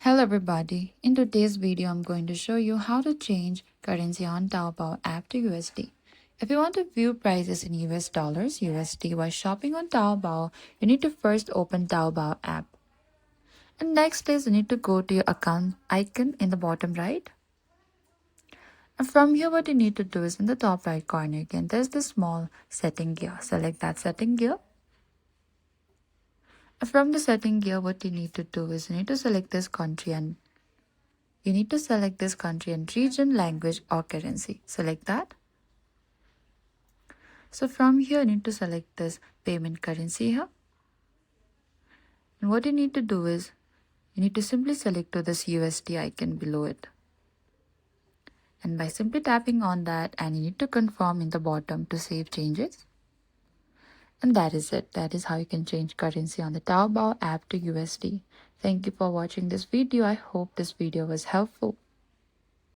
Hello everybody, in today's video I'm going to show you how to change currency on Taobao app to USD. If you want to view prices in US dollars, USD while shopping on Taobao, you need to first open Taobao app. And next is you need to go to your account icon in the bottom right. And from here what you need to do is in the top right corner again, there's the small setting gear. Select that setting gear. From the setting gear, what you need to do is you need to select this country and region, language or currency. Select that. So from here, you need to select this payment currency here. And what you need to do is you need to simply select to this USD icon below it. And by simply tapping on that, and you need to confirm in the bottom to save changes. And that is it. That is how you can change currency on the Taobao app to USD. Thank you for watching this video. I hope this video was helpful.